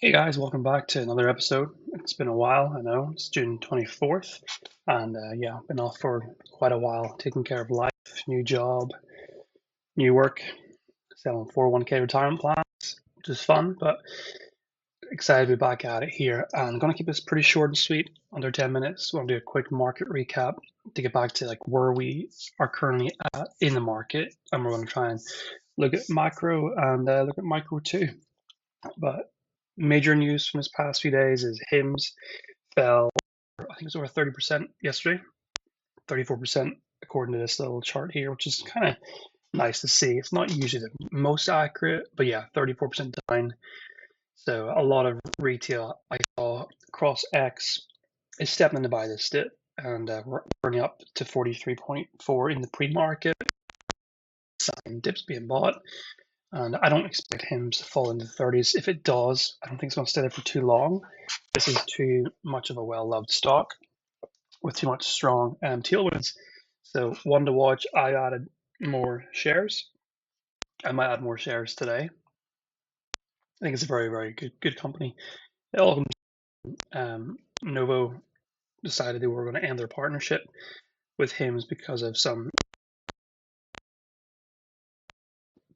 Hey guys, welcome back to another episode. It's been a while, I know. It's June 24th, and yeah, been off for quite a while, taking care of life, new job, new work, selling 401k retirement plans, which is fun, but excited to be back at it here. And I'm going to keep this pretty short and sweet, under 10 minutes. We'll do a quick market recap to get back to like where we are currently at in the market, and we're going to try and look at macro and look at micro too. But major news from this past few days is HIMS fell, I think it was over 30% yesterday, 34% according to this little chart here, which is kind of nice to see. It's not usually the most accurate, but yeah, 34% down. So a lot of retail I saw across X is stepping in to buy this dip, and we're running up to 43.4 in the pre-market. Sign dips being bought. And I don't expect him to fall into the 30s. If it does, I don't think it's going to stay there for too long. This is too much of a well-loved stock with too much strong tailwinds. So one to watch. I added more shares. I might add more shares today. I think it's a very, very good company. Novo decided they were going to end their partnership with HIMS because of some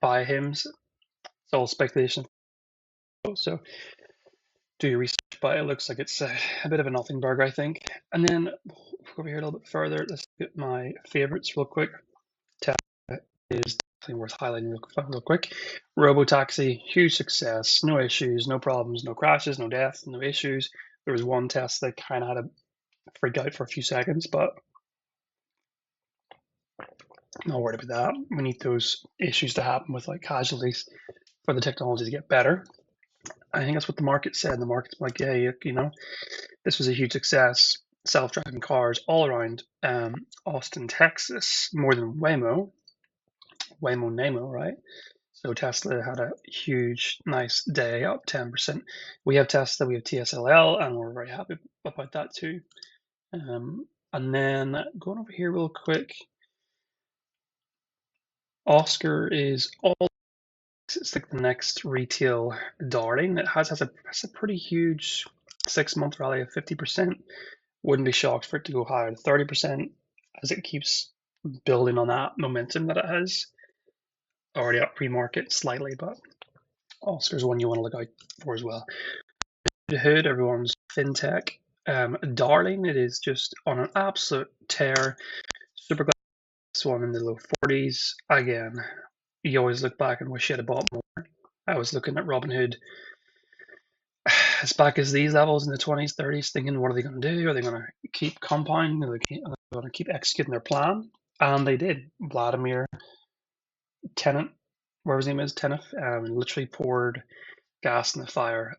buy HIMS. It's all speculation. So do your research, but it looks like it's a bit of a nothing burger, I think. And then over here a little bit further, let's get my favorites real quick. Tesla is definitely worth highlighting real quick. Robotaxi, huge success, no issues, no problems, no crashes, no deaths, no issues. There was one test that kind of had a freak out for a few seconds, but not worried about that. We need those issues to happen with like casualties for the technology to get better. I think that's what the market said. The market's like, yeah, this was a huge success. Self-driving cars all around Austin, Texas, more than Waymo, Namo, right? So Tesla had a huge, nice day, up 10%. We have Tesla, we have TSLA, and we're very happy about that too. And then going over here real quick, Oscar is all. It's like the next retail darling. It has a pretty huge 6 month rally of 50%. Wouldn't be shocked for it to go higher to 30% as it keeps building on that momentum that it has. Already up pre-market slightly, but Oscar's one you want to look out for as well. The hood, everyone's fintech darling. It is just on an absolute tear. Super glad this one in the low 40s. Again, you always look back and wish you had bought more. I was looking at Robinhood as back as these levels in the 20s, 30s, thinking, what are they going to do? Are they going to keep compounding? Are they going to keep executing their plan? And they did. Vladimir Tennant, whatever his name is, Tennant, literally poured gas in the fire.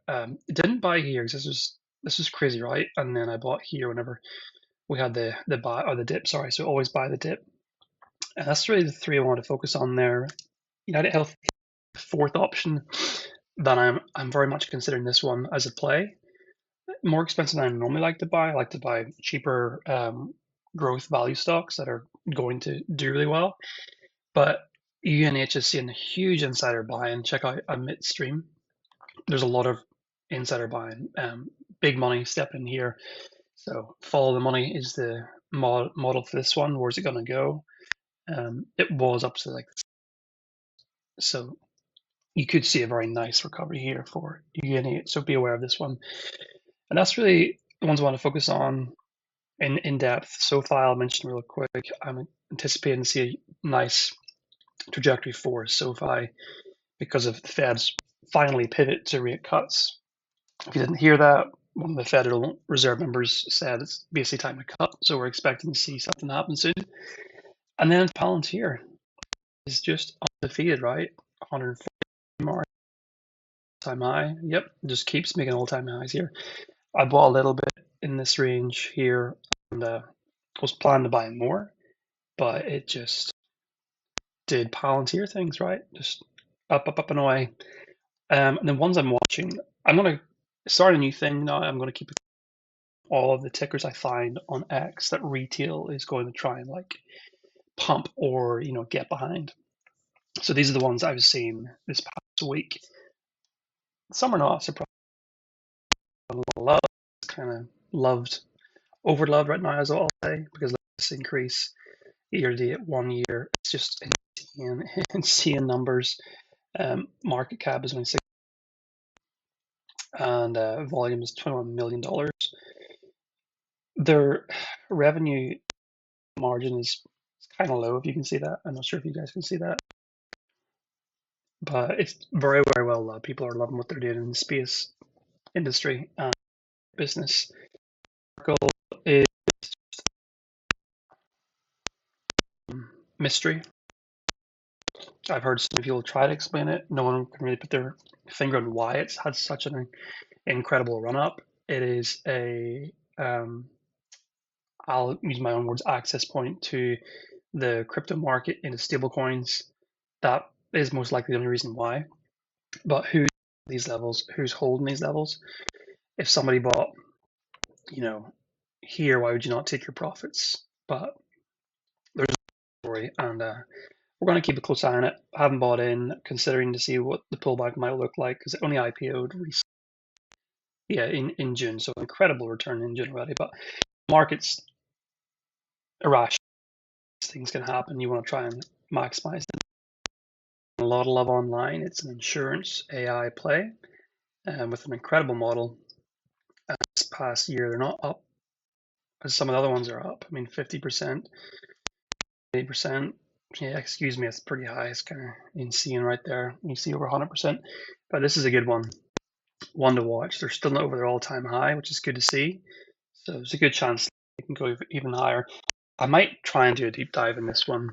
Didn't buy here because this was crazy, right? And then I bought here whenever we had the buy or the dip. Sorry, so always buy the dip. And that's really the three I want to focus on there. United Health, fourth option. Then I'm very much considering this one as a play. More expensive than I normally like to buy. I like to buy cheaper growth value stocks that are going to do really well. But UNH is seeing a huge insider buying. Check out a midstream. There's a lot of insider buying. Big money step in here. So follow the money is the model for this one. Where's it going to go? It was up to like, so you could see a very nice recovery here for UNH. So be aware of this one. And that's really the ones I want to focus on in depth. SOFI, I'll mention real quick. I'm anticipating to see a nice trajectory for SOFI because of the Fed's finally pivot to rate cuts. If you didn't hear that, one of the Federal Reserve members said it's basically time to cut. So we're expecting to see something happen soon. And then Palantir is just undefeated, right? 140 mark, time high. Yep, just keeps making all-time highs here. I bought a little bit in this range here and was planning to buy more, but it just did Palantir things, right? Just up and away. And the ones I'm watching, I'm gonna start a new thing now. I'm gonna keep all of the tickers I find on X that retail is going to try and like pump or get behind. So these are the ones I've seen this past week. Some are not surprising. love. It's kind of loved, overloved right now, as I'll say, because this increase year to date 1 year, it's just insane, insane numbers. Market cap is only six, and volume is $21 million. Their revenue margin is kind of low, if you can see that. I'm not sure if you guys can see that, but it's very, very well loved. People are loving what they're doing in the space industry and business. Is mystery. I've heard some people try to explain it. No one can really put their finger on why it's had such an incredible run up. It is I'll use my own words, access point to the crypto market into stablecoins. That is most likely the only reason why. But these levels? Who's holding these levels? If somebody bought, here, why would you not take your profits? But there's a story, and we're going to keep a close eye on it. I haven't bought in, considering to see what the pullback might look like, because it only IPO'd recently, in June, so incredible return in June already. But markets irrational, things can happen. You want to try and maximize them. A lot of love online. It's an insurance AI play, with an incredible model. This past year, they're not up as some of the other ones are up. I mean, 50%, 80%. Yeah, excuse me, it's pretty high. It's kind of insane right there. You see over 100%. But this is a good one to watch. They're still not over their all-time high, which is good to see. So there's a good chance they can go even higher. I might try and do a deep dive in this one.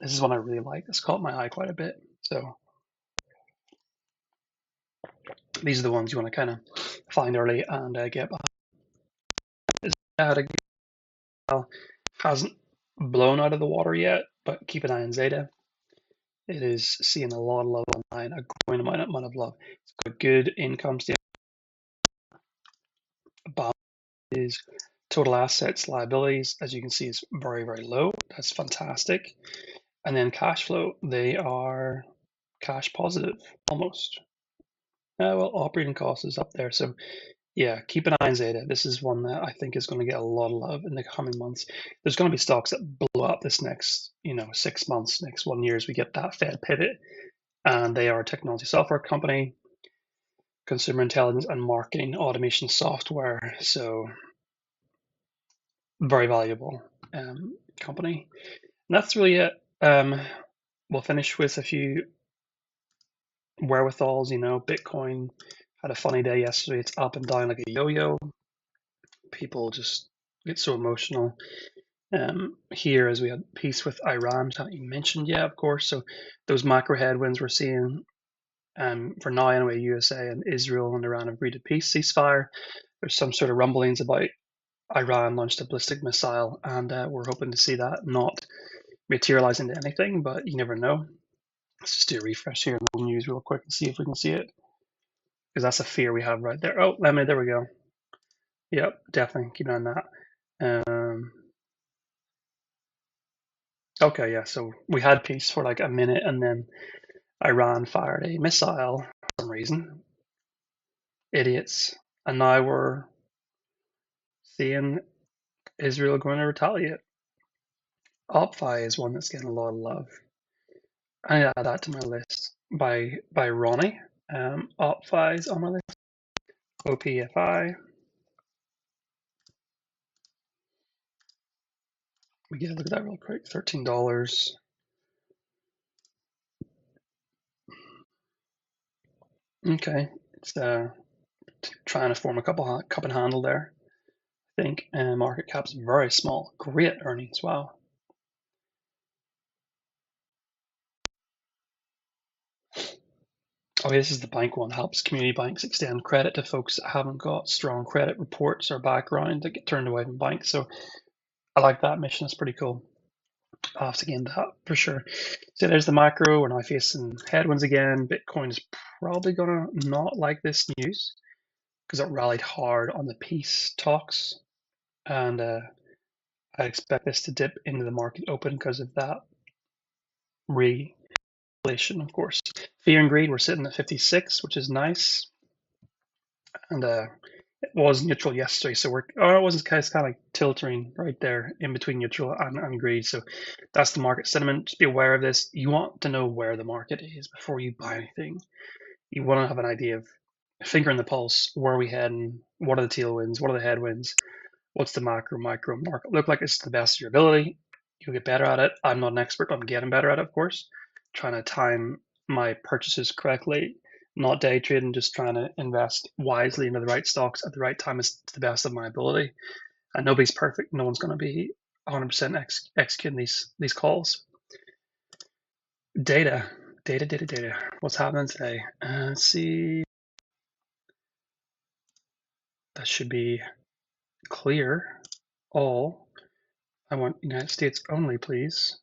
This is one I really like. It's caught my eye quite a bit. So these are the ones you want to kind of find early and get behind. Hasn't blown out of the water yet, but keep an eye on Zeta. It is seeing a lot of love online, a growing amount of love. It's got a good income statement. Balance is total assets, liabilities, as you can see, is very, very low. That's fantastic. And then cash flow, they are cash positive almost. Well, operating cost is up there. So yeah, keep an eye on Zeta. This is one that I think is going to get a lot of love in the coming months. There's going to be stocks that blow up this next, 6 months, next 1 year as we get that Fed pivot. And they are a technology software company, consumer intelligence and marketing automation software. So very valuable company. And that's really it. We'll finish with a few wherewithals. Bitcoin had a funny day yesterday. It's up and down like a yo-yo. People just get so emotional. Here, as we had peace with Iran, which I haven't even mentioned yet, of course. So those macro headwinds we're seeing, for now anyway, USA and Israel and Iran have agreed to peace ceasefire. There's some sort of rumblings about Iran launched a ballistic missile, and we're hoping to see that not materialize into anything, but you never know. Let's just do a refresh here in the news real quick and see if we can see it, because that's a fear we have right there. Oh, there we go. Yep, definitely keep an eye on that. Okay, yeah, so we had peace for like a minute, and then Iran fired a missile for some reason. Idiots. And now we're seeing Israel going to retaliate. OpFi is one that's getting a lot of love. I need to add that to my list by Ronnie. OpFi is on my list. OPFI. We get a look at that real quick. $13. Okay, it's trying to form a cup and handle there. I think market cap's very small. Great earnings. Wow. Oh, this is the bank one. Helps community banks extend credit to folks that haven't got strong credit reports or background that get turned away from banks. So I like that mission. It's pretty cool. I'll have to get into that for sure. So there's the macro. We're now facing headwinds again. Bitcoin is probably going to not like this news because it rallied hard on the peace talks. And I expect this to dip into the market open because of that regulation, of course. Fear and greed, we're sitting at 56, which is nice. And It was neutral yesterday, so it was kind of like tilting right there in between neutral and greed. So that's the market sentiment. Just be aware of this. You want to know where the market is before you buy anything. You want to have an idea of finger in the pulse. Where are we heading? What are the tailwinds? What are the headwinds? What's the micro market look like? It's the best of your ability. You'll get better at it. I'm not an expert, but I'm getting better at it, of course. Trying to time my purchases correctly, not day trading, just trying to invest wisely into the right stocks at the right time is to the best of my ability. And nobody's perfect. No one's going to be 100% executing these calls. Data. What's happening today? Let's see. That should be clear. All. I want United States only, please.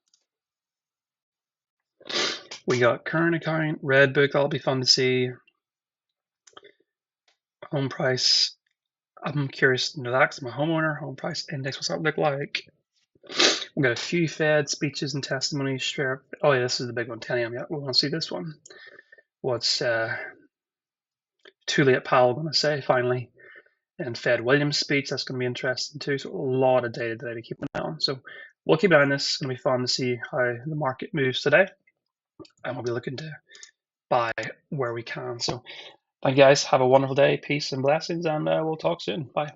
We got current account, red book, that'll be fun to see. Home price, I'm curious to know that because I'm a homeowner. Home price index, what's that look like? We've got a few Fed speeches and testimonies. Oh yeah, this is the big one, 10 a.m. Yeah, we want to see this one. What's Tulip Powell going to say finally? And Fed Williams' speech, that's going to be interesting too. So a lot of data today to keep an eye on. So we'll keep an eye on this. It's going to be fun to see how the market moves today. And we'll be looking to buy where we can. So thank you guys. Have a wonderful day. Peace and blessings. And we'll talk soon. Bye.